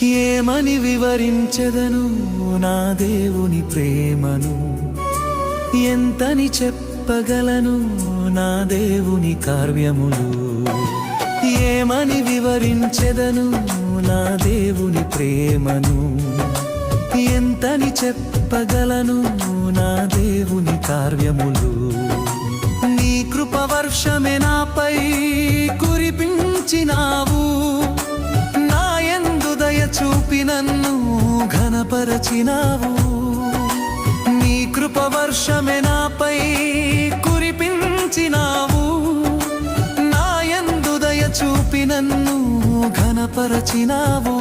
ఏమని వివరించెదను నా దేవుని ప్రేమను, ఎంతని చెప్పగలను నా దేవుని కార్యములు. ఏమని వివరించెదను నా దేవుని ప్రేమను, ఎంతని చెప్పగలను నా దేవుని కార్యములు. నీ కృపవర్షమే నాపై కురిపించినావు, నా యందు దయ చూపి నన్ను ఘనపరచినావు. నీ కృపవర్షమే నాపై కురిపించినావు, నా యందు దయ చూపి నన్ను ఘనపరచినావు.